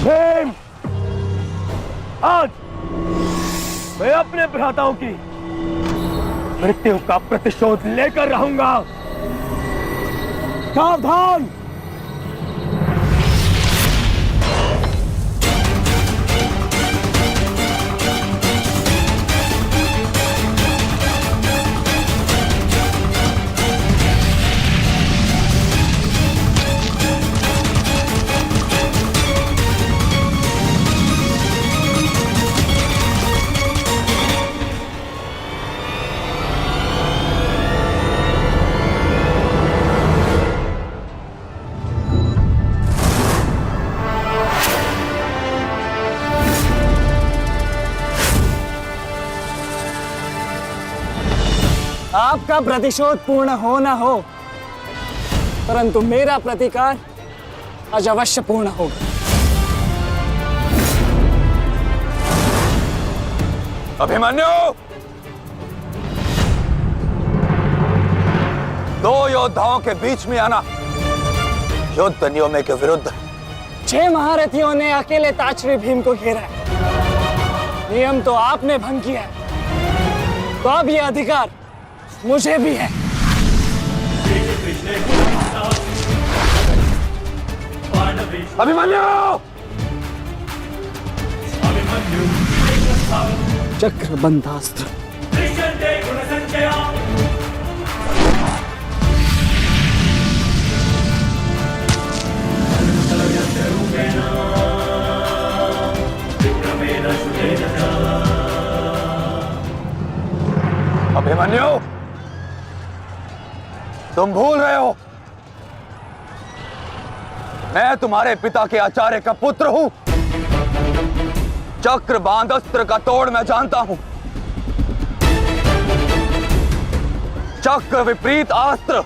भीम, आज मैं अपने भ्राताओं की मृत्यु का प्रतिशोध लेकर रहूंगा। सावधान! आपका प्रतिशोध पूर्ण हो ना हो, परंतु मेरा प्रतिकार आज अवश्य पूर्ण होगा। अभिमन्यु, दो योद्धाओं के बीच में आना युद्ध नियमों के विरुद्ध। 6 महारथियों ने अकेले ताचरी भीम को घेरा है। नियम तो आपने भंग किया है, तो अब यह अधिकार मुझे भी है। अभिमन्यु! चक्रबंधास्त्र। अभिमन्यु, तुम भूल रहे हो, मैं तुम्हारे पिता के आचार्य का पुत्र हूं। चक्रबांध अस्त्र का तोड़ मैं जानता हूं। चक्र विपरीत अस्त्र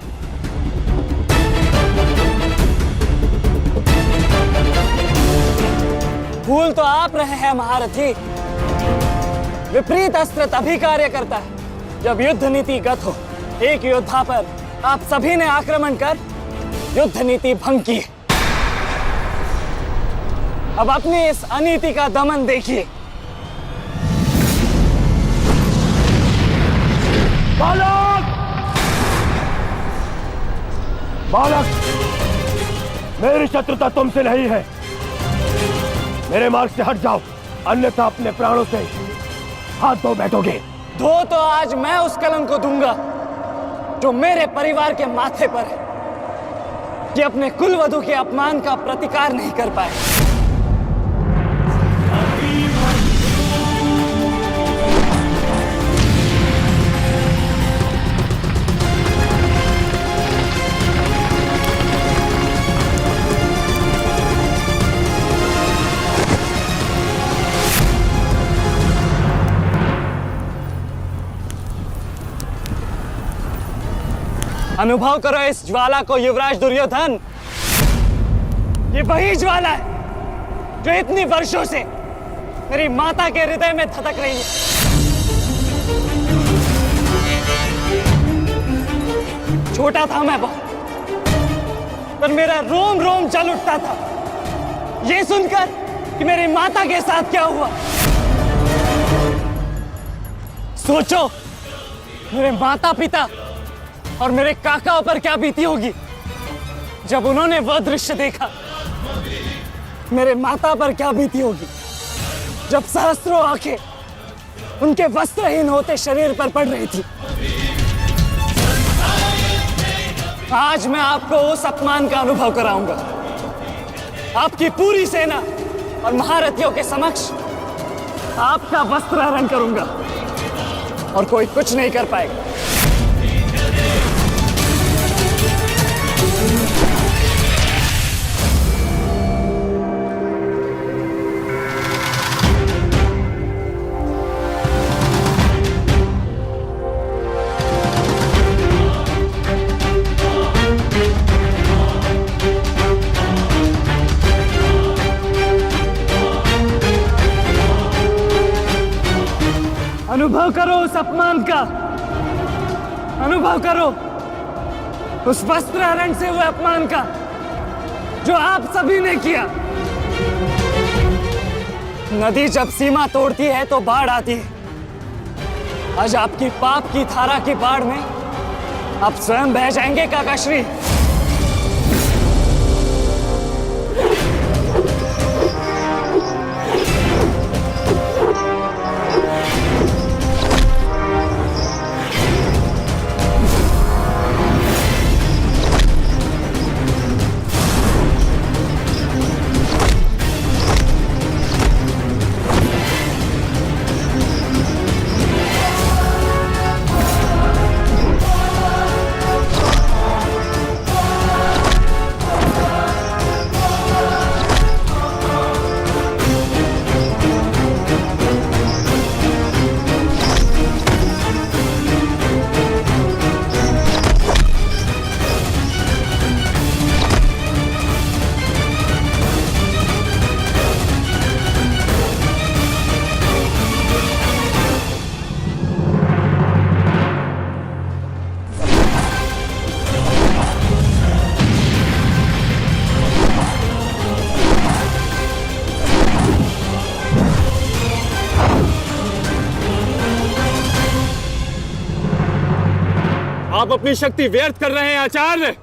भूल तो आप रहे हैं महारथी। विपरीत अस्त्र तभी कार्य करता है जब युद्ध नीति गत हो। एक योद्धा पर आप सभी ने आक्रमण कर युद्ध नीति भंग की। अब अपनी इस अनीति का दमन देखिए। बालक! बालक! मेरी शत्रुता तुमसे नहीं है। मेरे मार्ग से हट जाओ, अन्यथा अपने प्राणों से हाथ धो बैठोगे। धो तो आज मैं उस कलंक को दूंगा जो मेरे परिवार के माथे पर है, कि अपने कुलवधू के अपमान का प्रतिकार नहीं कर पाए। अनुभव करो इस ज्वाला को युवराज दुर्योधन। ये वही ज्वाला है जो इतनी वर्षों से मेरी माता के हृदय में धधक रही है। छोटा था मैं बहुत, पर मेरा रोम रोम जल उठता था ये सुनकर कि मेरी माता के साथ क्या हुआ। सोचो, मेरे माता पिता और मेरे काकाओं पर क्या बीती होगी जब उन्होंने वह दृश्य देखा। मेरे माता पर क्या बीती होगी जब सहस्त्रों आंखें उनके वस्त्रहीन होते शरीर पर पड़ रही थी। आज मैं आपको उस अपमान का अनुभव कराऊंगा। आपकी पूरी सेना और महारथियों के समक्ष आपका वस्त्रहरण करूंगा और कोई कुछ नहीं कर पाएगा। अनुभव करो उस अपमान का, अनुभव करो उस वस्त्रहरण से हुए अपमान का जो आप सभी ने किया। नदी जब सीमा तोड़ती है तो बाढ़ आती है। आज आपकी पाप की धारा की बाढ़ में आप स्वयं बह जाएंगे काकाश्री। आप अपनी शक्ति व्यर्थ कर रहे हैं आचार्य।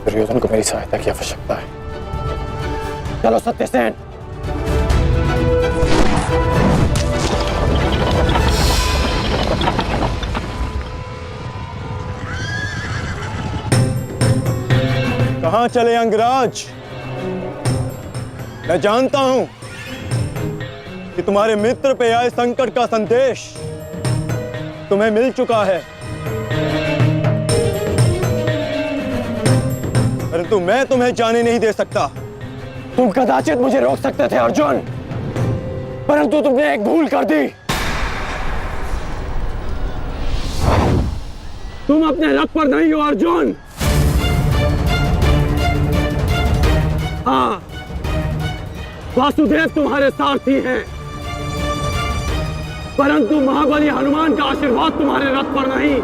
दुर्योधन को मेरी सहायता की आवश्यकता है। चलो सत्यसेन। कहां चले अंगराज? मैं जानता हूं कि तुम्हारे मित्र पे आए संकट का संदेश तुम्हें मिल चुका है, परंतु मैं तुम्हें जाने नहीं दे सकता। तुम कदाचित मुझे रोक सकते थे अर्जुन, परंतु तुमने एक भूल कर दी। तुम अपने रथ पर नहीं हो अर्जुन। हाँ, वासुदेव तुम्हारे सारथी हैं, परंतु महाबली हनुमान का आशीर्वाद तुम्हारे रथ पर नहीं।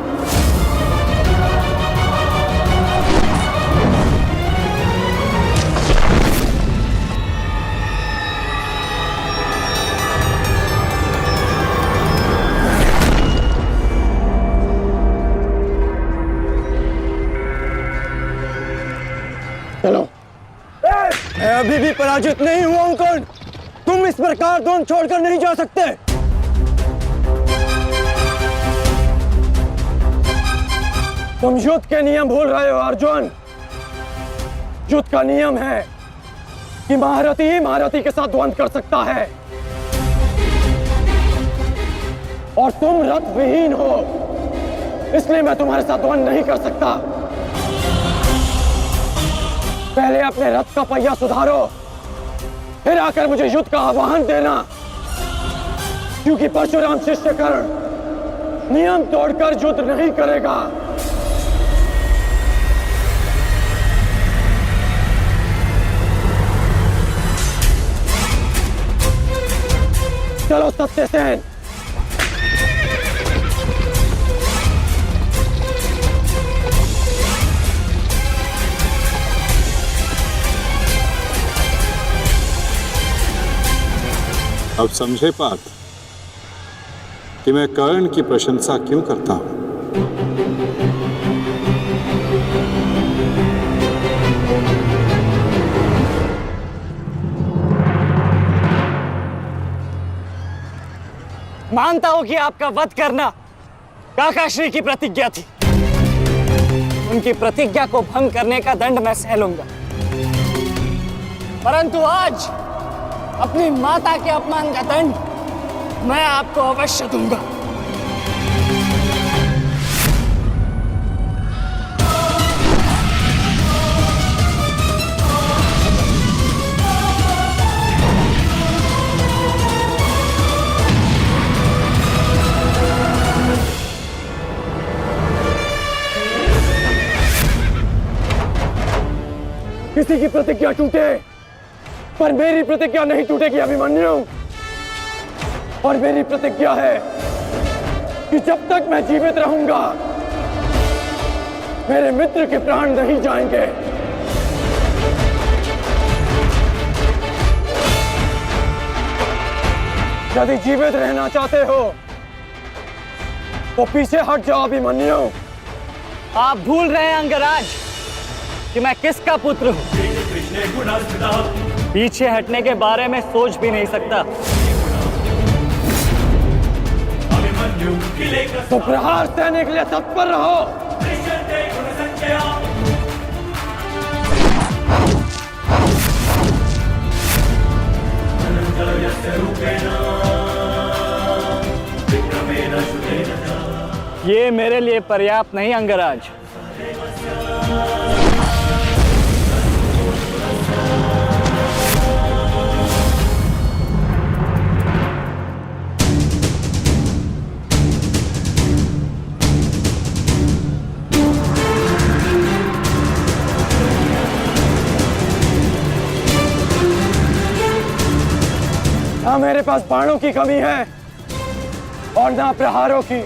चलो। मैं अभी भी पराजित नहीं हुआ हूं कर्ण। तुम इस प्रकार द्रोण छोड़कर नहीं जा सकते। तुम युद्ध के नियम भूल रहे हो अर्जुन। युद्ध का नियम है कि महारथी ही महारथी के साथ द्वंद्व कर सकता है, और तुम रथ विहीन हो, इसलिए मैं तुम्हारे साथ द्वंद्व नहीं कर सकता। पहले अपने रथ का पहिया सुधारो, फिर आकर मुझे युद्ध का आह्वान देना, क्योंकि परशुराम शिष्य कर्ण नियम तोड़कर युद्ध नहीं करेगा। चलो सत्यसेन। अब समझे पार्थ कि मैं कर्ण की प्रशंसा क्यों करता हूं। मानता हूं कि आपका वध करना काकाश्री की प्रतिज्ञा थी। उनकी प्रतिज्ञा को भंग करने का दंड मैं सह लूंगा, परंतु आज अपनी माता के अपमान का दंड मैं आपको अवश्य दूंगा। किसी की प्रतिज्ञा टूटे, पर मेरी प्रतिज्ञा नहीं टूटेगी अभिमन्यु। और मेरी प्रतिज्ञा है कि जब तक मैं जीवित रहूंगा मेरे मित्र के प्राण नहीं जाएंगे। यदि जीवित रहना चाहते हो तो पीछे हट जाओ अभिमन्यु। आप भूल रहे हैं अंगराज कि मैं किसका पुत्र हूं। पीछे हटने के बारे में सोच भी नहीं सकता। तो प्रहार सहने के लिए तत्पर रहो। ये मेरे लिए पर्याप्त नहीं अंगराज। ना मेरे पास बाणों की कमी है और ना प्रहारों की।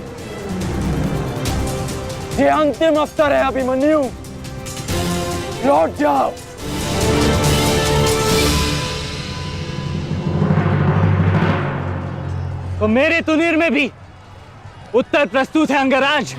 ये अंतिम अवसर है अभिमन्यु, लौट जाओ। तो मेरे तुनीर में भी उत्तर प्रस्तुत है अंगराज।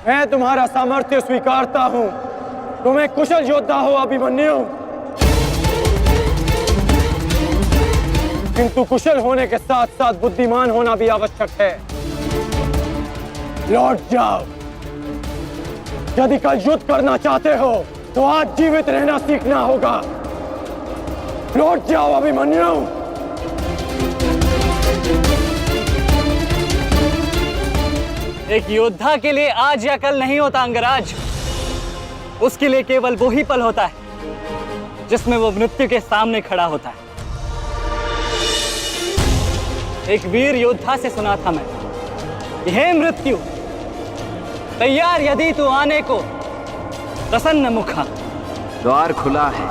मैं तुम्हारा सामर्थ्य स्वीकारता हूं। तुम एक कुशल योद्धा हो अभिमन्यु, किंतु कुशल होने के साथ साथ बुद्धिमान होना भी आवश्यक है। लौट जाओ। यदि कल युद्ध करना चाहते हो तो आज जीवित रहना सीखना होगा। लौट जाओ अभिमन्यु। एक योद्धा के लिए आज या कल नहीं होता अंगराज। उसके लिए केवल वो ही पल होता है जिसमें वो मृत्यु के सामने खड़ा होता है। एक वीर योद्धा से सुना था मैं, हे मृत्यु, तैयार यदि तू आने को, प्रसन्न मुखा। द्वार खुला है,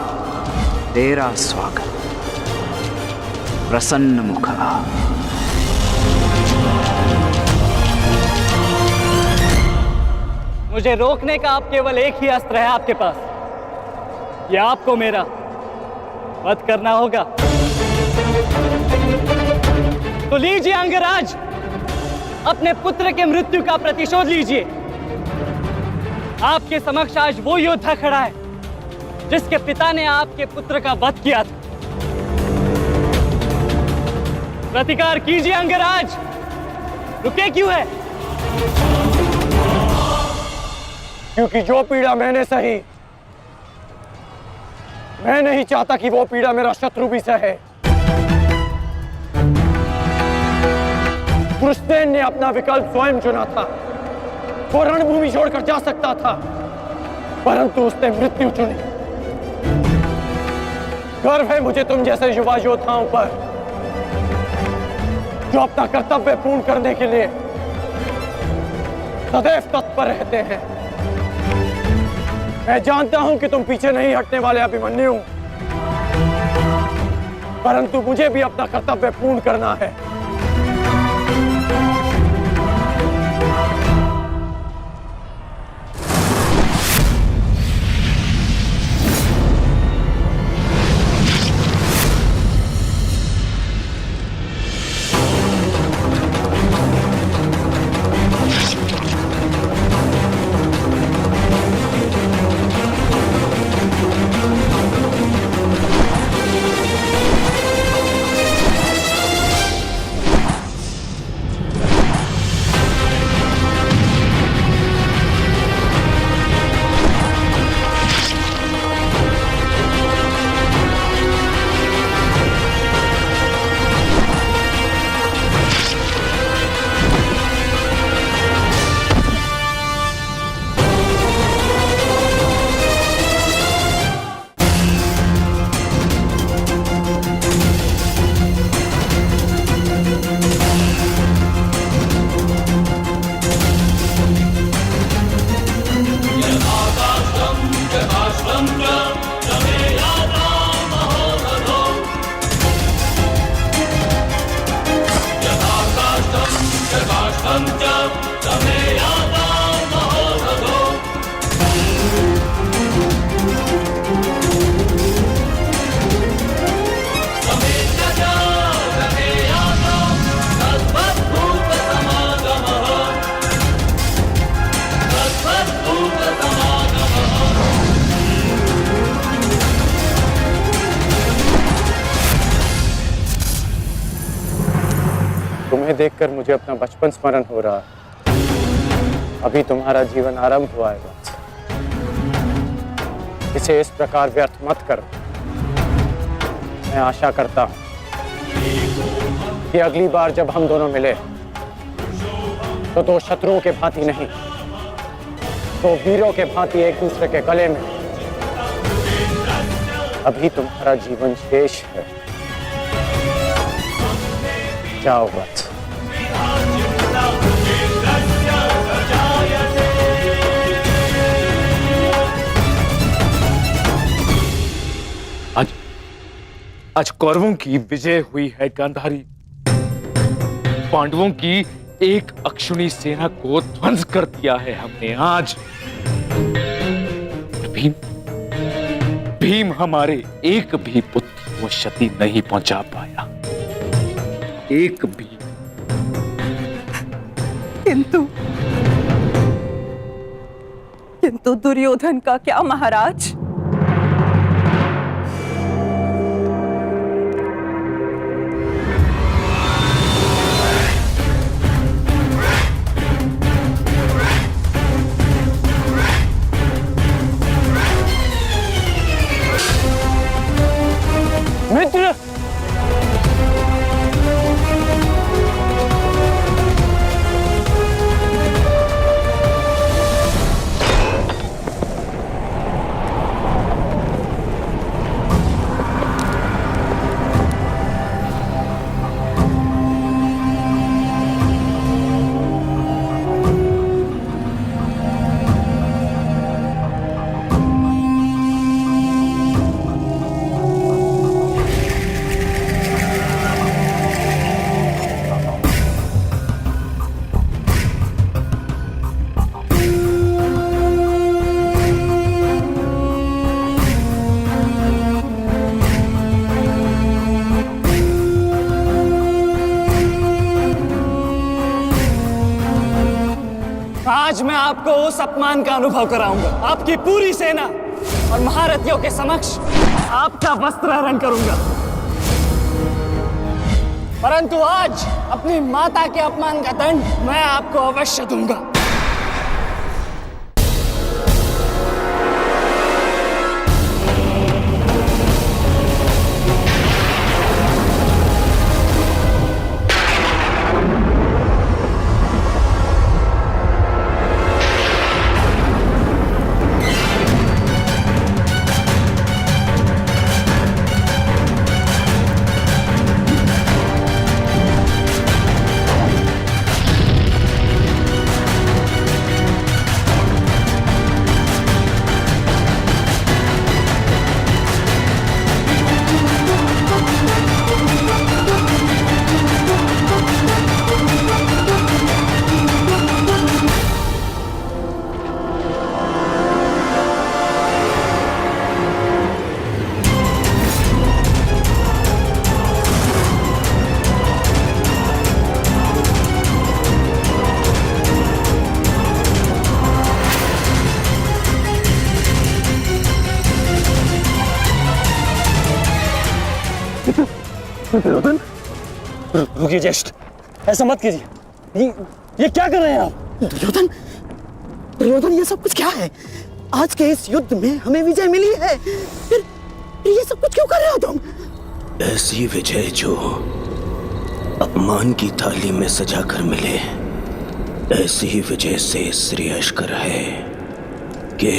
तेरा स्वागत, प्रसन्न मुखा। मुझे रोकने का अब केवल एक ही अस्त्र है आपके पास, ये आपको मेरा वध करना होगा। तो लीजिए अंगराज, अपने पुत्र के मृत्यु का प्रतिशोध लीजिए। आपके समक्ष आज वो योद्धा खड़ा है जिसके पिता ने आपके पुत्र का वध किया था। प्रतिकार कीजिए अंगराज, रुके क्यों है? क्योंकि जो पीड़ा मैंने सही, मैं नहीं चाहता कि वो पीड़ा मेरा शत्रु भी सहे। कृष्ण ने अपना विकल्प स्वयं चुना था। वो रणभूमि छोड़कर जा सकता था, परंतु उसने मृत्यु चुनी। गर्व है मुझे तुम जैसे युवा योद्धाओं पर, जो अपना कर्तव्य पूर्ण करने के लिए सदैव तत्पर रहते हैं। मैं जानता हूं कि तुम पीछे नहीं हटने वाले अभिमन्यु, परंतु मुझे भी अपना कर्तव्य पूर्ण करना है। तुम्हें देखकर मुझे अपना बचपन स्मरण हो रहा है। अभी तुम्हारा जीवन आरंभ हुआ है वत्स। इसे इस प्रकार व्यर्थ मत करो। मैं आशा करता हूं कि अगली बार जब हम दोनों मिले तो दो शत्रुओं के भांति नहीं, दो वीरों के भांति एक दूसरे के गले में। अभी तुम्हारा जीवन शेष है। जाओ वत्स। आज कौरवों की विजय हुई है गांधारी। पांडवों की एक अक्षुणी सेना को ध्वंस कर दिया है हमने आज। भीम हमारे एक भी पुत्र को क्षति नहीं पहुंचा पाया, एक भी। किंतु दुर्योधन का क्या महाराज? मित्र, आज मैं आपको उस अपमान का अनुभव कराऊंगा। आपकी पूरी सेना और महारथियों के समक्ष आपका वस्त्राहरण करूंगा। परंतु आज अपनी माता के अपमान का दंड मैं आपको अवश्य दूंगा। दुर्योधन, रुकिए ज्येष्ठ, ऐसा मत कीजिए। ये क्या कर रहे हैं आप? दुर्योधन, दुर्योधन, ये सब कुछ क्या है? आज के इस युद्ध में हमें विजय मिली है, फिर ये सब कुछ क्यों कर रहे हो तुम? ऐसी विजय जो अपमान की थाली में सजा कर मिले, ऐसी ही विजय से श्रेयस्कर है कि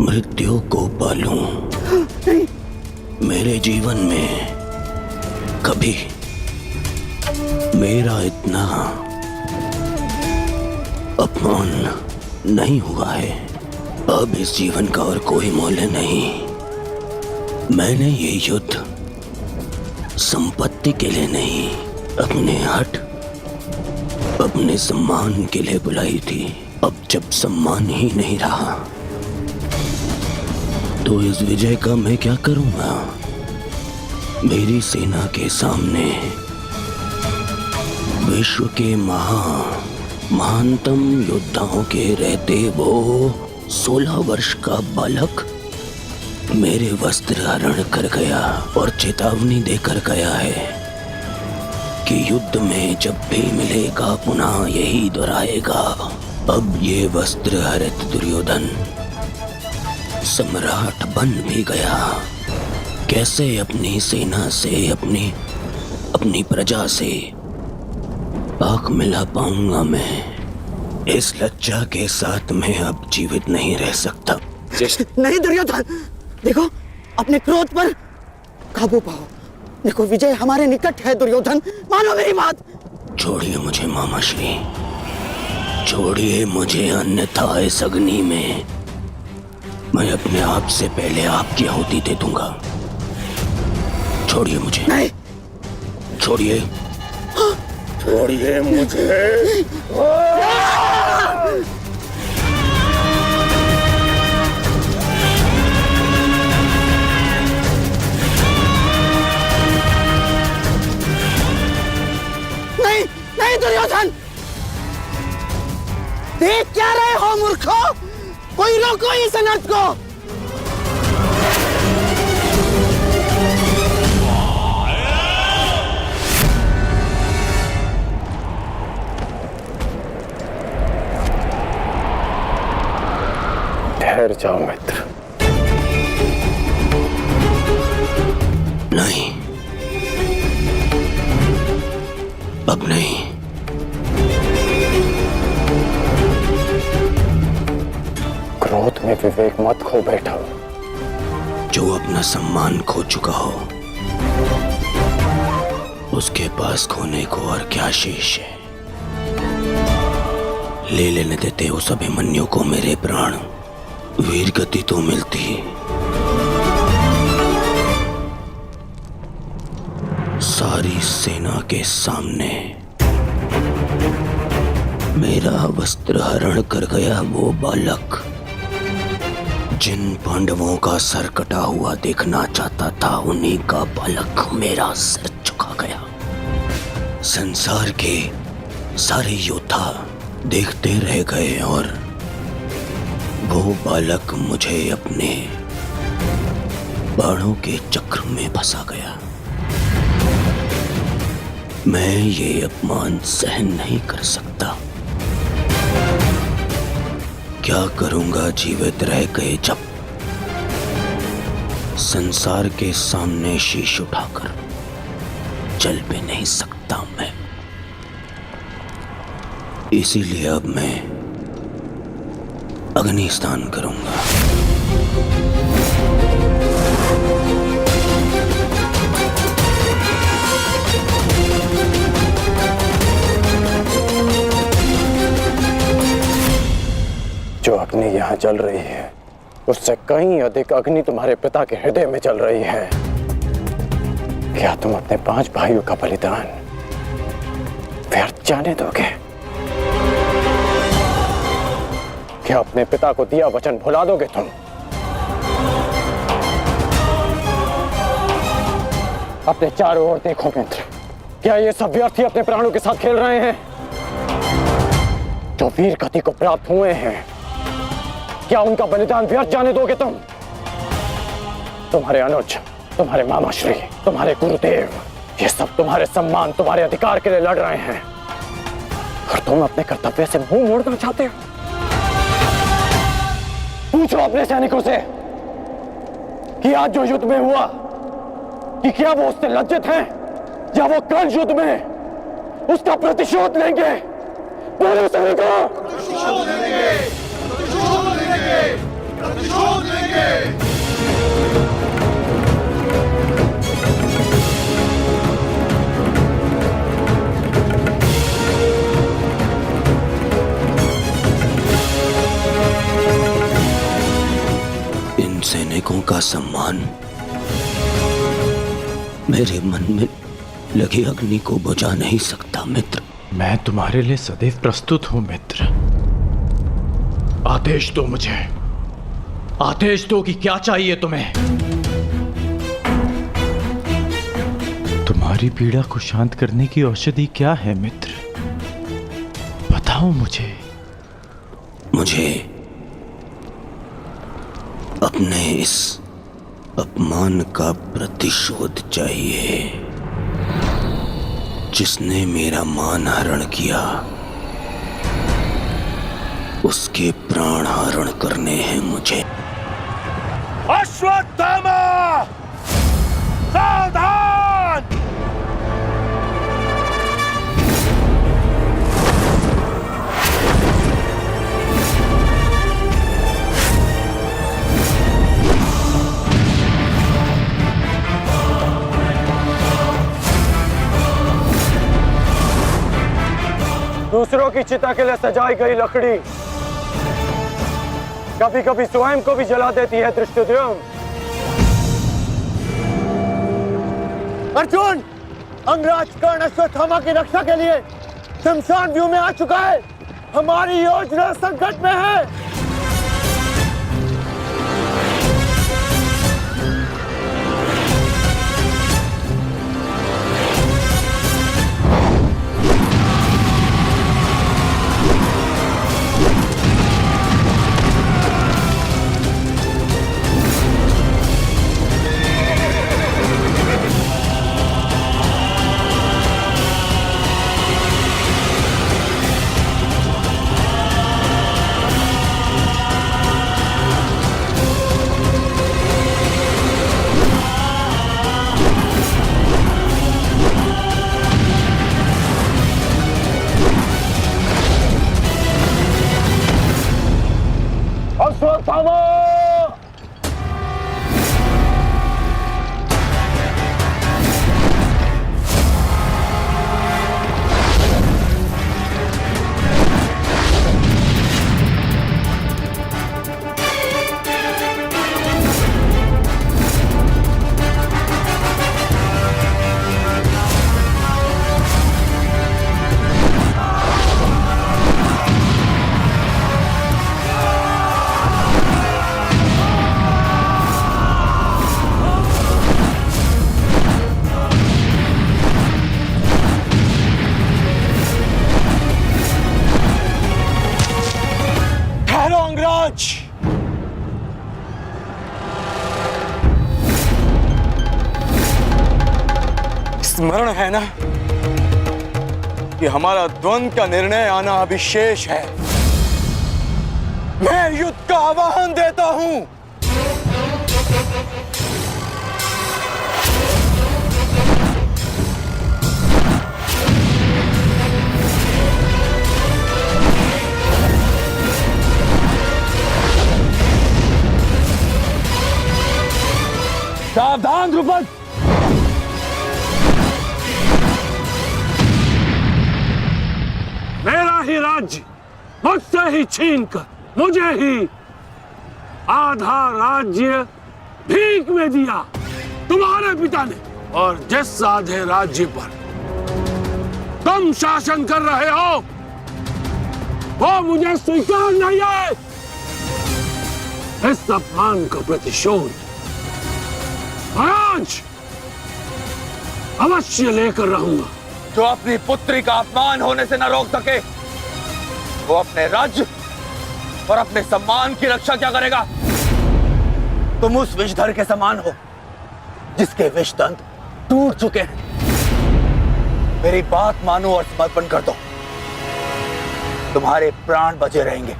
मृत्यु को पालूं। मेरे जीवन में कभी मेरा इतना अपमान नहीं हुआ है। अब इस जीवन का और कोई मूल्य नहीं। मैंने ये युद्ध संपत्ति के लिए नहीं, अपने हठ, अपने सम्मान के लिए बुलाई थी। अब जब सम्मान ही नहीं रहा तो इस विजय का मैं क्या करूंगा? मेरी सेना के सामने विश्व के महानतम योद्धाओं के रहते वो 16 वर्ष का बालक मेरे वस्त्र हरण कर गया और चेतावनी देकर गया है कि युद्ध में जब भी मिलेगा पुनः यही दोहराएगा। अब ये वस्त्र हरित दुर्योधन सम्राट बन भी गया, कैसे अपनी सेना से अपनी प्रजा से आंख मिला पाऊंगा मैं? इस लज्जा के साथ मैं अब जीवित नहीं रह सकता। नहीं दुर्योधन, देखो अपने क्रोध पर काबू पाओ। देखो विजय हमारे निकट है दुर्योधन, मानो मेरी बात। छोड़िए मुझे मामा श्री, छोड़िए मुझे, अन्यथा इस अग्नि में मैं अपने आप से पहले आपकी आहुति दे दूंगा। छोड़िए मुझे। नहीं। छोड़िए। छोड़िए मुझे। नहीं नहीं दुर्योधन, देख क्या रहे हो मूर्खों? कोई रोको इस अनर्थ को। ठहर जाओ मित्र। नहीं, अब नहीं। क्रोध में विवेक मत खो बैठो। जो अपना सम्मान खो चुका हो उसके पास खोने को और क्या शेष है? ले लेने देते उस अभिमन्यु को मेरे प्राण, वीर गति तो मिलती। सारी सेना के सामने मेरा वस्त्र हरण कर गया वो बालक, जिन पांडवों का सर कटा हुआ देखना चाहता था उन्हीं का बालक मेरा सर झुका गया। संसार के सारे योद्धा देखते रह गए और वो बालक मुझे अपने बाणों के चक्र में फंसा गया। मैं ये अपमान सहन नहीं कर सकता। क्या करूंगा जीवित रह गए जब संसार के सामने शीश उठाकर चल भी नहीं सकता मैं। इसीलिए अब मैं अग्नि स्नान करूंगा। जो अग्नि यहाँ जल रही है उससे कहीं अधिक अग्नि तुम्हारे पिता के हृदय में जल रही है। क्या तुम अपने 5 भाइयों का बलिदान व्यर्थ जाने दोगे? क्या अपने पिता को दिया वचन भुला दोगे तुम? अपने चारों ओर देखो मित्र, क्या ये सब व्यर्थी अपने प्राणों के साथ खेल रहे हैं? जो वीर गति को प्राप्त हुए हैं, क्या उनका बलिदान व्यर्थ जाने दोगे तुम? तुम्हारे अनुज, तुम्हारे मामाश्री, तुम्हारे गुरुदेव, ये सब तुम्हारे सम्मान, तुम्हारे अधिकार के लिए लड़ रहे हैं और तुम अपने कर्तव्य से मुंह मोड़ना चाहते हो। पूछो अपने सैनिकों से कि आज जो युद्ध में हुआ कि क्या वो उससे लज्जित हैं या वो कल युद्ध में उसका प्रतिशोध लेंगे? बोलो सैनिकों। प्रतिशोध लेंगे, प्रतिशोध लेंगे, प्रतिशोध लेंगे। इन सैनिकों का सम्मान मेरे मन में लगी अग्नि को बुझा नहीं सकता मित्र। मैं तुम्हारे लिए सदैव प्रस्तुत हूं मित्र। आदेश दो मुझे, आदेश दो कि क्या चाहिए तुम्हें। तुम्हारी पीड़ा को शांत करने की औषधि क्या है मित्र, बताओ मुझे। मुझे अपने इस अपमान का प्रतिशोध चाहिए। जिसने मेरा मान हरण किया उसके प्राण हरण करने हैं मुझे। अश्वत्थामा, सावधान! दूसरों की चिता के लिए सजाई गई लकड़ी कभी कभी स्वयं को भी जला देती है धृष्टद्युम्न। अर्जुन, अंगराज कर्ण अश्वत्थामा की रक्षा के लिए शमशान व्यू में आ चुका है। हमारी योजना संकट में है। अश्वत्थामा! स्मरण है ना कि हमारा द्वंद्व का निर्णय आना अभी शेष है। मैं युद्ध का आह्वान देता हूं। सावधान द्रुपद! मेरा ही राज्य मुझसे ही छीनकर मुझे ही आधा राज्य भीख में दिया तुम्हारे पिता ने, और जिस आधे राज्य पर तुम शासन कर रहे हो वो मुझे स्वीकार नहीं है। इस अपमान का प्रतिशोध आज अवश्य लेकर रहूंगा। जो अपनी पुत्री का अपमान होने से न रोक सके वो अपने राज्य और अपने सम्मान की रक्षा क्या करेगा? तुम उस विषधर के समान हो जिसके विषदंत टूट चुके हैं। मेरी बात मानो और समर्पण कर दो, तुम्हारे प्राण बचे रहेंगे।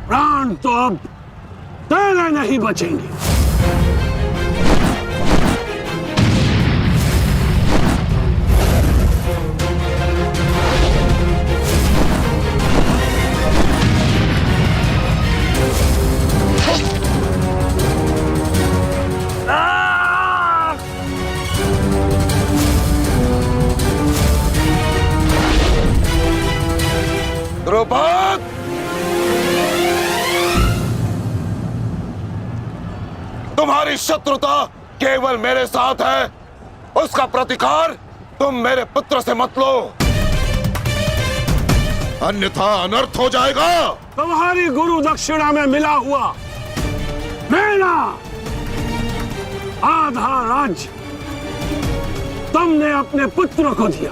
प्राण तो अब तेरे नहीं बचेंगे। द्रुपद, तुम्हारी शत्रुता केवल मेरे साथ है, उसका प्रतिकार तुम मेरे पुत्र से मत लो। अन्यथा अनर्थ हो जाएगा। तुम्हारी गुरु दक्षिणा में मिला हुआ मेरा आधा राज्य तुमने अपने पुत्र को दिया,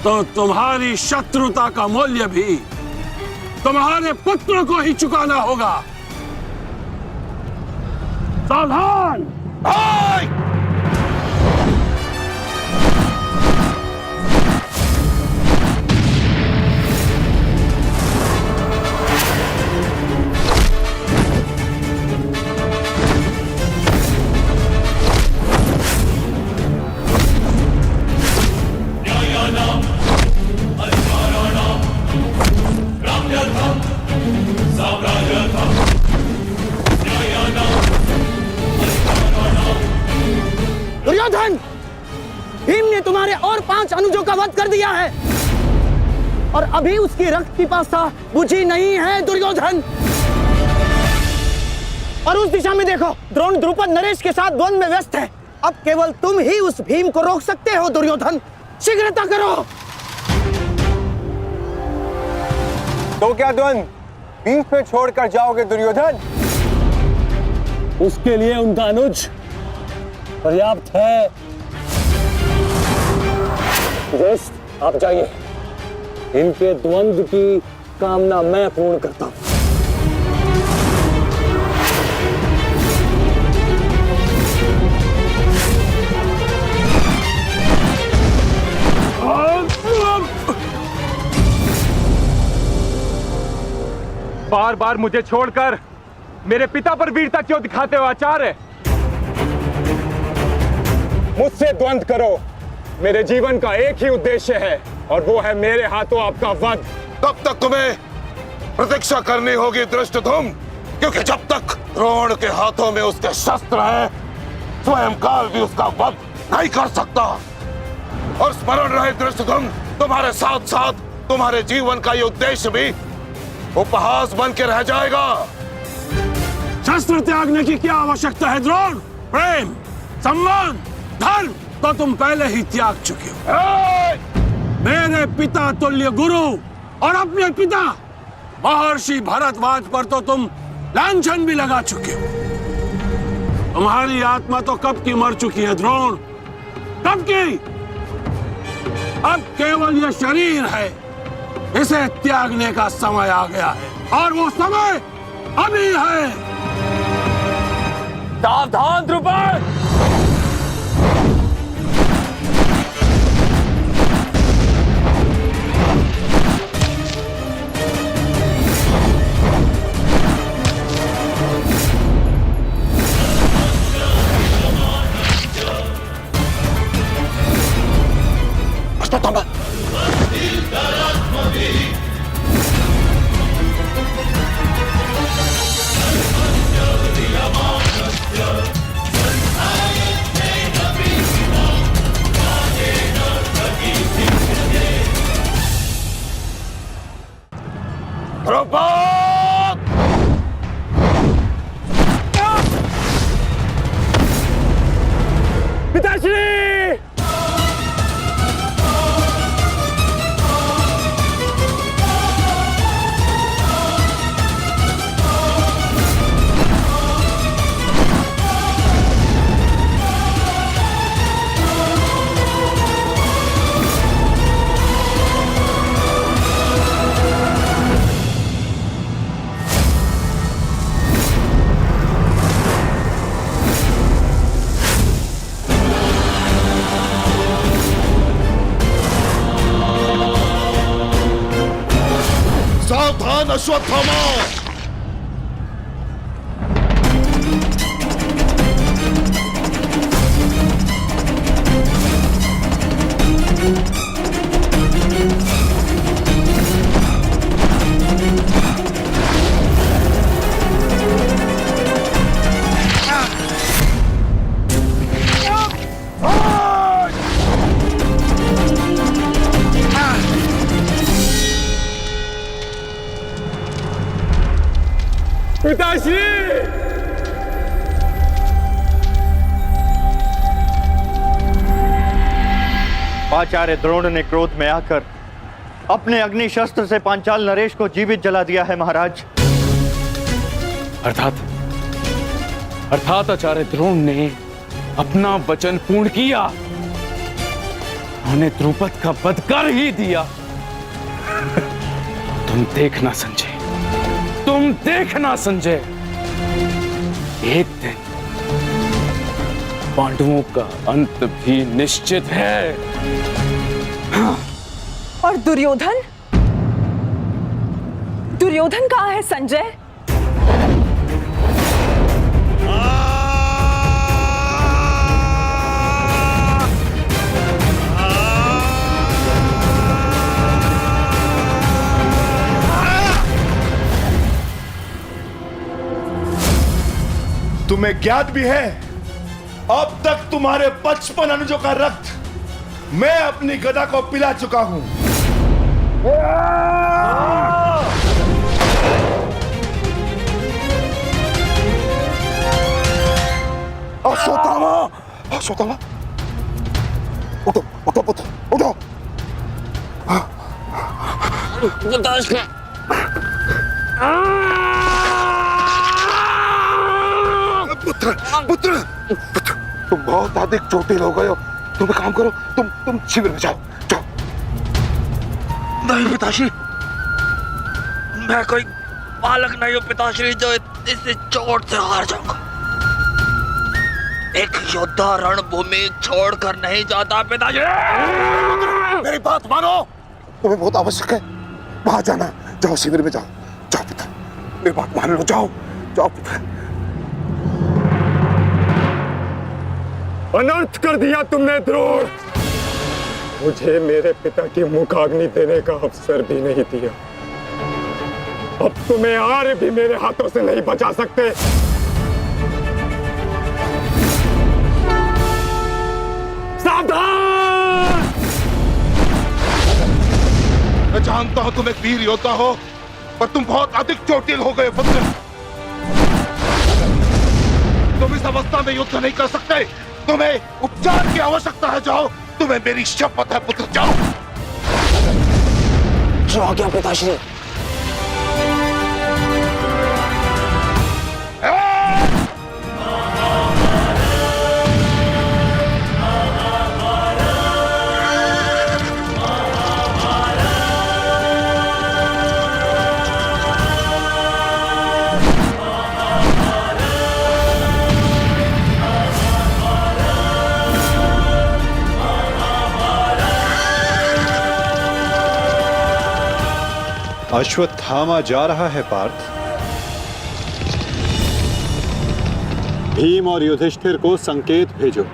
तो तुम्हारी शत्रुता का मूल्य भी तुम्हारे पुत्र को ही चुकाना होगा। सावधान! दुर्योधन, भीम ने तुम्हारे और 5 अनुजों का वध कर दिया है और अभी उसकी रक्त पिपासा बुझी नहीं है दुर्योधन। और उस दिशा में देखो, द्रोण द्रुपद नरेश के साथ द्वंद्व में व्यस्त है। अब केवल तुम ही उस भीम को रोक सकते हो दुर्योधन, शीघ्रता करो। तो क्या द्वंद्व बीच में छोड़कर जाओगे दुर्योधन? उसके लिए उनका अनुज पर्याप्त है। ज्येष्ठ, आप जाइए, इनके द्वंद्व की कामना मैं पूर्ण करता हूं। बार बार मुझे छोड़कर मेरे पिता पर वीरता क्यों दिखाते हो आचार्य? मुझसे द्वंद्व करो, मेरे जीवन का एक ही उद्देश्य है और वो है मेरे हाथों आपका वध। तब तक तुम्हें प्रतीक्षा करनी होगी धृष्टद्युम्न, क्योंकि जब तक द्रोण के हाथों में उसके शस्त्र हैं, स्वयं काल भी उसका वध नहीं कर सकता। और स्मरण रहे धृष्टद्युम्न, तुम्हारे साथ साथ तुम्हारे जीवन का ये उद्देश्य भी उपहास बन के रह जाएगा। शस्त्र त्यागने की क्या आवश्यकता है द्रोण? प्रेम, सम्मान, धर्म तो तुम पहले ही त्याग चुके हो। मेरे पिता तुल्य गुरु और अपने पिता महर्षि भरद्वाज पर तो तुम लांछन भी लगा चुके हो। तुम्हारी आत्मा तो कब की मर चुकी है द्रोण, कब की। अब केवल यह शरीर है, इसे त्यागने का समय आ गया है और वो समय अभी है। सावधान द्रुपद! सावधान अश्वत्थामा! पिताश्री! आचार्य द्रोण ने क्रोध में आकर अपने अग्नि शस्त्र से पांचाल नरेश को जीवित जला दिया है महाराज। अर्थात आचार्य द्रोण ने अपना वचन पूर्ण किया। उन्होंने द्रुपद का वध कर ही दिया। तुम देखना संजय, एक दिन पांडवों का अंत भी निश्चित है। और दुर्योधन कहाँ है संजय? तुम्हें ज्ञात भी है, अब तक तुम्हारे 55 अनुजों का रक्त मैं अपनी गदा को पिला चुका हूं। अश्वत्थामा, उठो। पुत्र, तुम बहुत अधिक चोटिल हो गए हो। तुम काम करो, तुम शिविर में जाओ। नहीं पिताश्री, मैं कोई बालक नहीं हूं पिताश्री जो इस चोट से हार जाऊंगा। एक योद्धा रणभूमि छोड़कर नहीं जाता पिताश्री। मेरी बात मानो, तुम्हें बहुत आवश्यक है वहां जाना। जाओ शिविर में जाओ पुत्र, मेरी बात मान लो। जाओ पुत्र। अनर्थ कर दिया तुमने द्रोण। मुझे मेरे पिता की मुखाग्नि देने का अवसर भी नहीं दिया। अब तुम्हें आर्य भी मेरे हाथों से नहीं बचा सकते। सावधान! मैं जानता हूं तुम एक वीर योद्धा हो, पर तुम बहुत अधिक चोटिल हो गए पुत्र। तुम इस अवस्था में युद्ध नहीं कर सकते। तुम्हें उपचार की आवश्यकता है। जाओ, तुम्हें मेरी शपथ है पुत्र, जाओ। जो आज्ञा पिताश्री। अश्वत्थामा जा रहा है पार्थ। भीम और युधिष्ठिर को संकेत भेजो।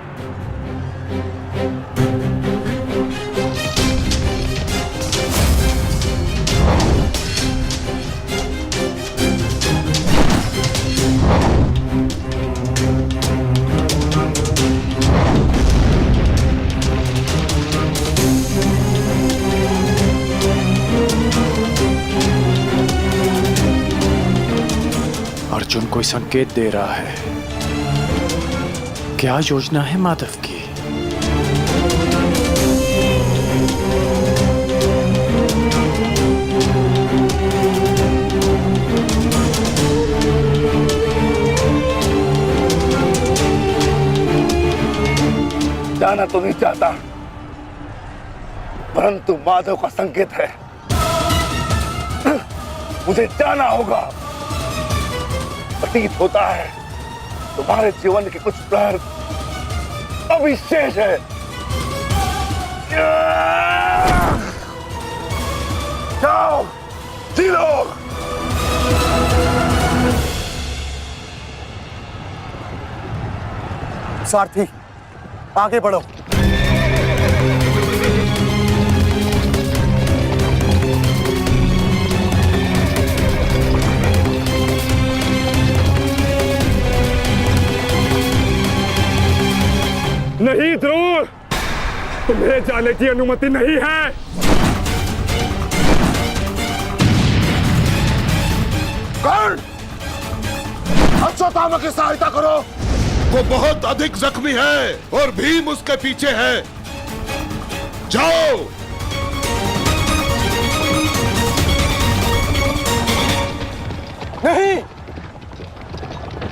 अर्जुन कोई संकेत दे रहा है। क्या योजना है माधव की? जाना तो नहीं चाहता, परंतु माधव का संकेत है। मुझे जाना होगा। प्रतीत होता है तुम्हारे जीवन के कुछ प्रहर अभी शेष है। जाओ, जी लो। सारथी, आगे बढ़ो। नहीं द्रोण, तुम्हें जाने की अनुमति नहीं है। कर्ण, अश्वत्थामा की सहायता करो। वो बहुत अधिक जख्मी है और भीम उसके पीछे है। जाओ।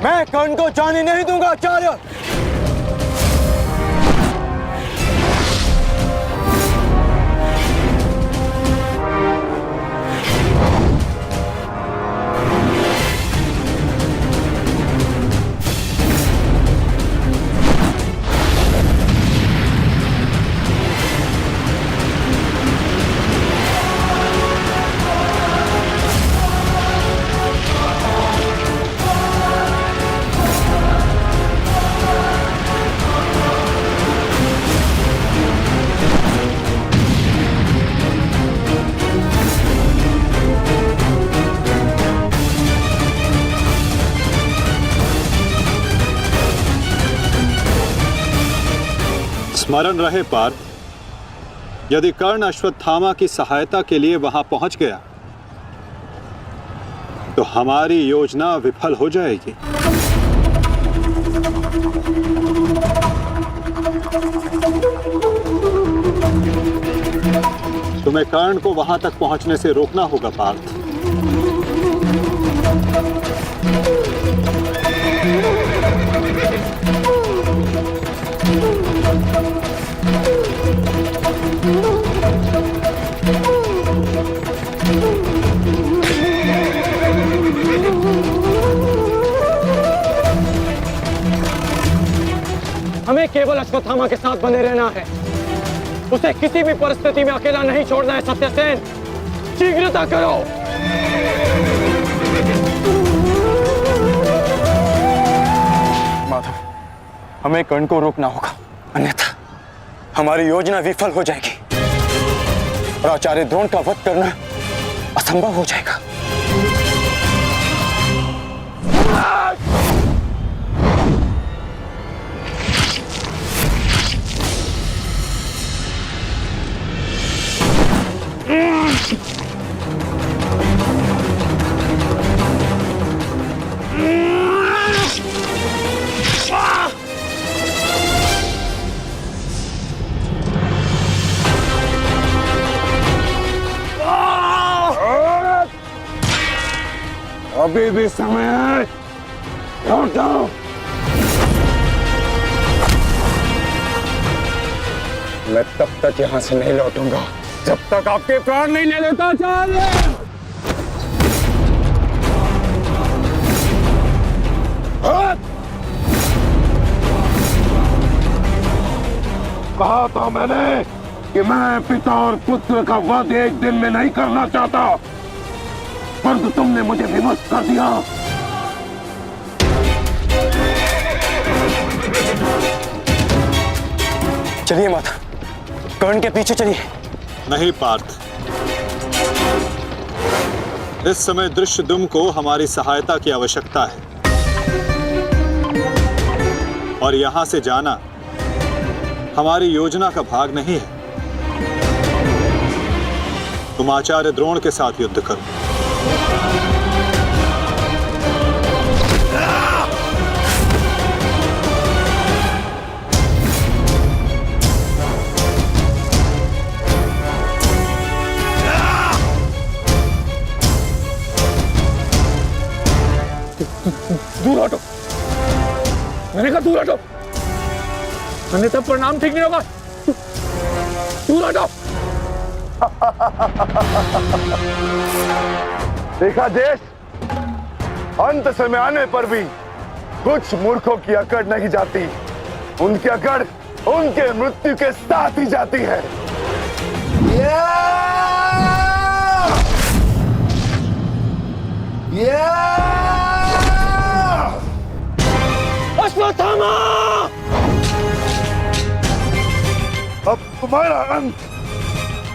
मैं कर्ण को जाने नहीं दूंगा आचार्य। स्मरण रहे पार्थ, यदि कर्ण अश्वत्थामा की सहायता के लिए वहां पहुंच गया तो हमारी योजना विफल हो जाएगी। तुम्हें कर्ण को वहां तक पहुंचने से रोकना होगा पार्थ। हमें केवल अश्वत्थामा के साथ बने रहना है। उसे किसी भी परिस्थिति में अकेला नहीं छोड़ना है। सत्यसेन, शीघ्रता करो। माधव, हमें कर्ण को रोकना होगा, अन्यथा हमारी योजना विफल हो जाएगी और आचार्य द्रोण का वध करना असंभव हो जाएगा। अभी भी समय है, लौट जाओ। मैं तब तक यहां से नहीं लौटूंगा जब तक आपके प्राण नहीं ले लेता आचार्य। कहा था मैंने कि मैं पिता और पुत्र का वध एक दिन में नहीं करना चाहता, परंतु तुमने मुझे विवश कर दिया। चलिए माता, कर्ण के पीछे चलिए। नहीं पार्थ, इस समय दृश्यद्युम्न को हमारी सहायता की आवश्यकता है और यहां से जाना हमारी योजना का भाग नहीं है। तुम आचार्य द्रोण के साथ युद्ध करो। दूर हटो, मैंने कहा दूर हटो, अन्यथा परिणाम ठीक नहीं होगा। दूर हटो। देखा देश, अंत समय आने पर भी कुछ मूर्खों की अकड़ नहीं जाती, उनकी अकड़ उनके मृत्यु के साथ ही जाती है। अश्वत्थामा! अब तुम्हारा अंत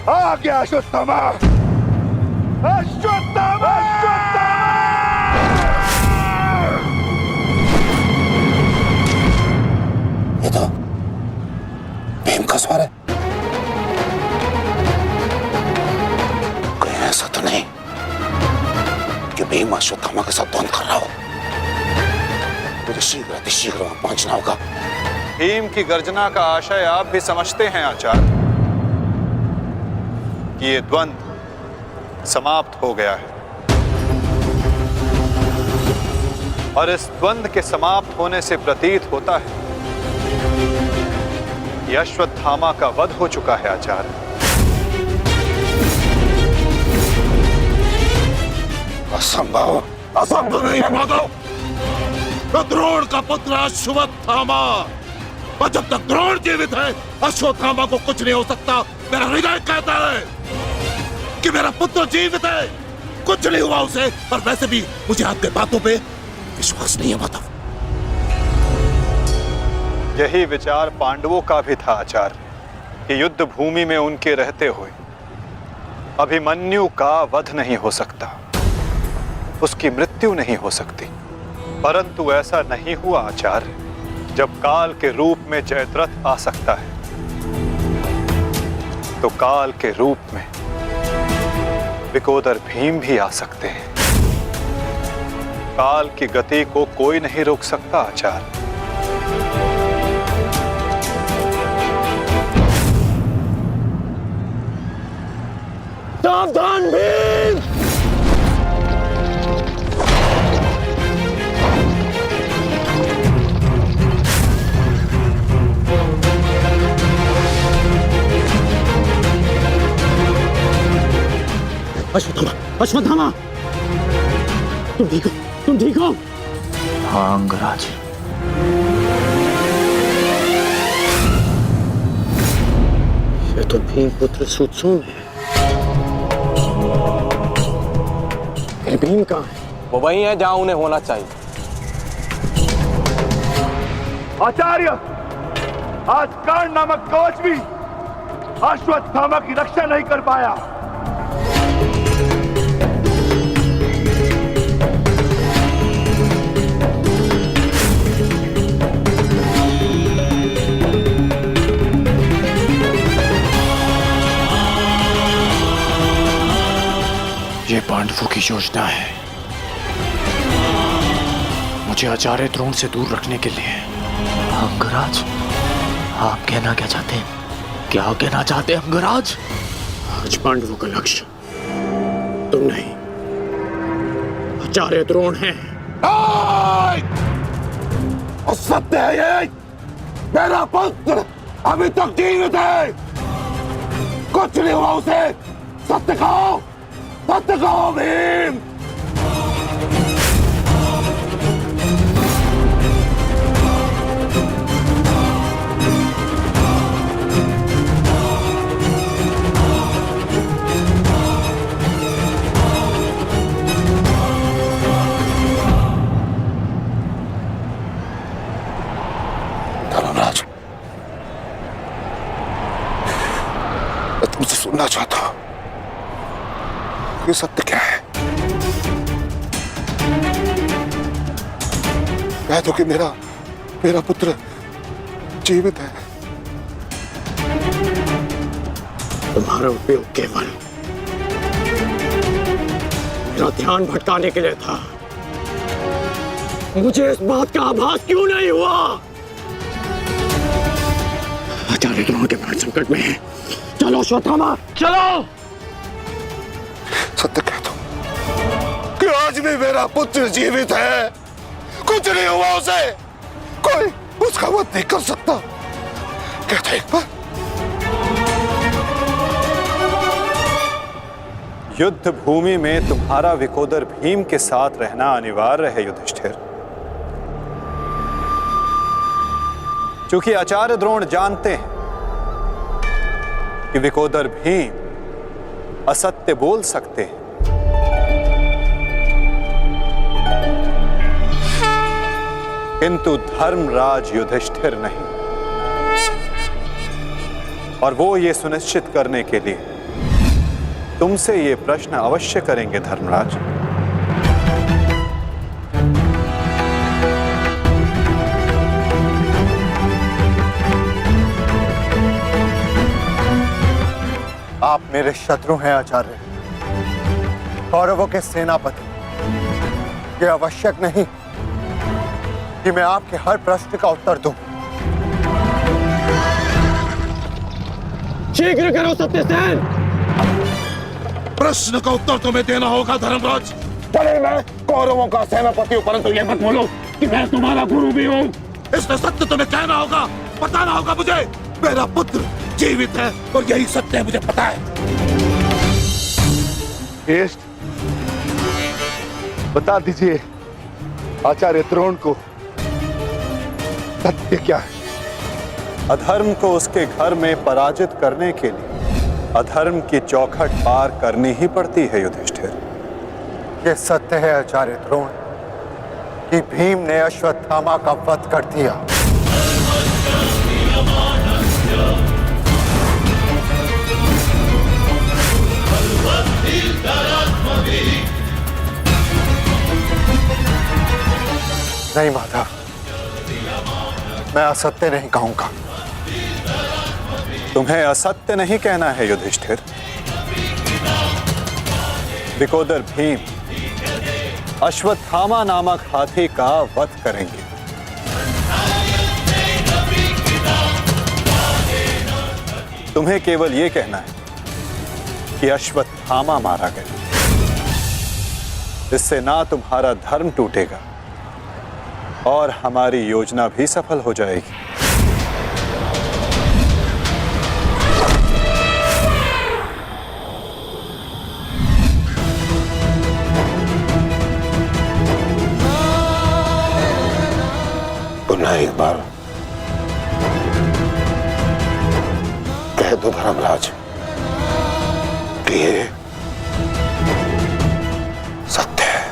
आ गया अश्वत्थामा। अश्वत्थामा! ये तो भीम का स्वर है। कहीं ऐसा तो नहीं कि भीम अश्वत्थामा के साथ द्वंद्व कर रहा हो। मुझे शीघ्र वहां पहुंचना होगा। भीम की गर्जना का आशय आप भी समझते हैं आचार्य कि ये द्वंद्व समाप्त हो गया है। और इस द्वंद्व के समाप्त होने से प्रतीत होता है कि अश्वत्थामा का वध हो चुका है आचार्य। असंभव, असंभव नहीं है माधव। तो द्रोण का पुत्र अश्वत्थामा, और जब तक द्रोण जीवित है अश्वत्थामा को कुछ नहीं हो सकता। मेरा हृदय कहता है कि मेरा पुत्र जीवित है, कुछ नहीं हुआ उसे। और वैसे भी मुझे आपके बातों पे विश्वास नहीं है माधव। यही विचार पांडवों का भी था आचार्य कि युद्ध भूमि में उनके रहते हुए अभिमन्यु का वध नहीं हो सकता, उसकी मृत्यु नहीं हो सकती। परंतु ऐसा नहीं हुआ आचार्य। जब काल के रूप में जयद्रथ आ सकता है तो काल के रूप में विकोदर भीम भी आ सकते हैं। काल की गति को कोई नहीं रोक सकता आचार्य। सावधान भीम! अश्वत्थामा, अश्वत्थामा, तुम ठीक हो? तुम ठीक हो? हाँ अंगराज, ये तो भीम पुत्र सुत्सोम है। फिर भीम कहाँ है? वो वही है जहां उन्हें होना चाहिए। आचार्य, आज कर्ण नामक कवच भी अश्वत्थामा की रक्षा नहीं कर पाया। ये पांडवों की योजना है, मुझे आचार्य द्रोण से दूर रखने के लिए। अंगराज, आप कहना क्या चाहते हैं? क्या कहना चाहते हैं अंगराज? आज पांडवों का लक्ष्य तुम नहीं, आचार्य द्रोण है। सत्य है ये, मेरा पुत्र अभी तक जीवित है, कुछ नहीं हुआ उसे। सत्य कहो, सत्य कहो भीम। धर्मराज, मैं तुमसे सुनना चाहता हूं, ये सत्य क्या है? कह दो कि मेरा पुत्र जीवित है। तुम्हारा उपयोग केवल मेरा ध्यान भटकाने के लिए था। मुझे इस बात का आभास क्यों नहीं हुआ? आचार्य द्रोण के प्राण संकट में है। चलो अश्वत्थामा, चलो। सत्य कह दो कि आज भी मेरा पुत्र जीवित है, कुछ नहीं हुआ उसे, कोई उसका वध नहीं कर सकता। कहता एक बार। युद्ध भूमि में तुम्हारा विकोदर भीम के साथ रहना अनिवार्य है युधिष्ठिर, क्योंकि आचार्य द्रोण जानते हैं कि विकोदर भीम असत्य बोल सकते हैं, किंतु धर्मराज युधिष्ठिर नहीं। और वो ये सुनिश्चित करने के लिए तुमसे ये प्रश्न अवश्य करेंगे धर्मराज। आप मेरे शत्रु हैं आचार्य, कौरवों के सेनापति। ये आवश्यक नहीं कि मैं आपके हर प्रश्न का उत्तर दूं। शीघ्र करो सत्यसेन। प्रश्न का उत्तर तुम्हें देना होगा धर्मराज। भले मैं कौरवों का सेनापति हूं, परंतु ये मत बोलो कि मैं तुम्हारा गुरु भी हूं। इसमें सत्य तुम्हें कहना होगा, बताना होगा मुझे। मेरा पुत्र जीवित है और यही सत्य है, मुझे पता है। ज्येष्ठ, बता दीजिए आचार्य द्रोण को सत्य क्या है? अधर्म को उसके घर में पराजित करने के लिए अधर्म की चौखट पार करनी ही पड़ती है युधिष्ठिर। ये सत्य है आचार्य द्रोण कि भीम ने अश्वत्थामा का वध कर दिया। नहीं माधव, मैं असत्य नहीं कहूंगा। तुम्हें असत्य नहीं कहना है युधिष्ठिर। विकोदर भीम अश्वत्थामा नामक हाथी का वध करेंगे। तुम्हें केवल यह कहना है कि अश्वत्थामा मारा गया। इससे ना तुम्हारा धर्म टूटेगा और हमारी योजना भी सफल हो जाएगी। पुनः एक बार कह दो धर्मराज कि ये सत्य है।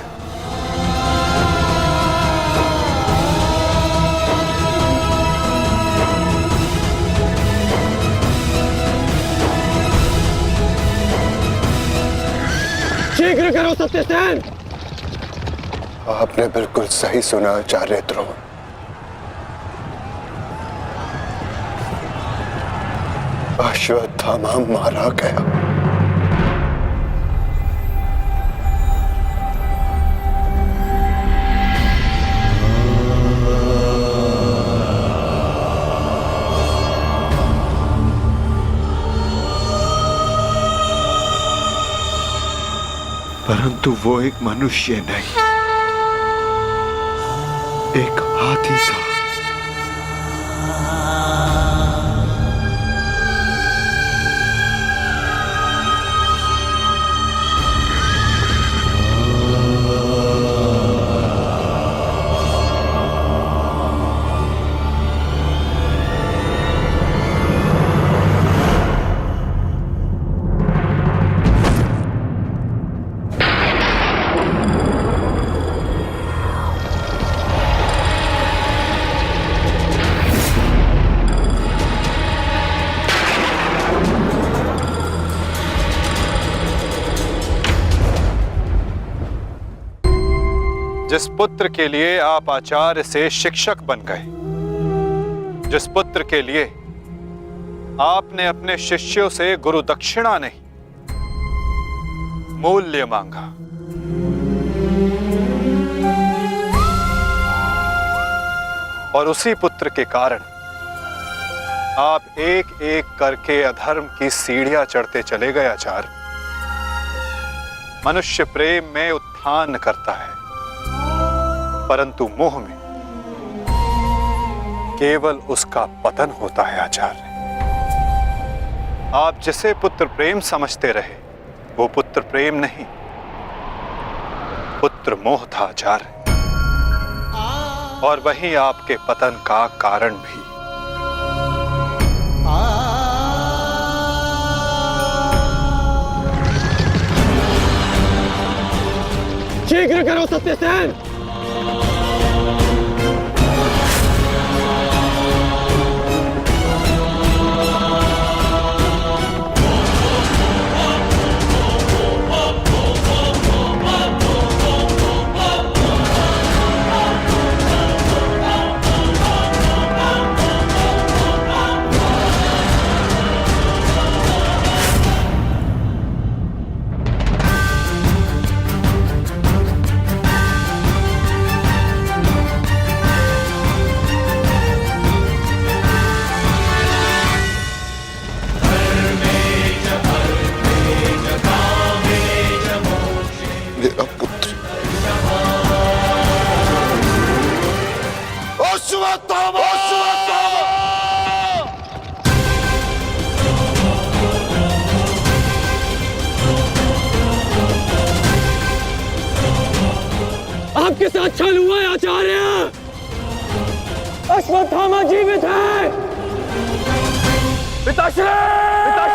शीघ्र करो सत्यसेन। आपने बिल्कुल सही सुना आचार्य द्रोण। अश्वत्थामा मारा गया। परंतु वो एक मनुष्य नहीं, एक हाथी था। जिस पुत्र के लिए आप आचार्य से शिक्षक बन गए, जिस पुत्र के लिए आपने अपने शिष्यों से गुरु दक्षिणा नहीं मूल्य मांगा, और उसी पुत्र के कारण आप एक एक करके अधर्म की सीढ़ियां चढ़ते चले गए आचार्य। मनुष्य प्रेम में उत्थान करता है, परंतु मोह में केवल उसका पतन होता है आचार्य। आप जिसे पुत्र प्रेम समझते रहे वो पुत्र प्रेम नहीं, पुत्र मोह था आचार्य, और वही आपके पतन का कारण भी। शीघ्र करो सत्यसेन। मेरा पुत्र आपके साथ छल हुआ है आचार्य। अश्वत्थामा जीवित है। पिताश्री! पिताश्री!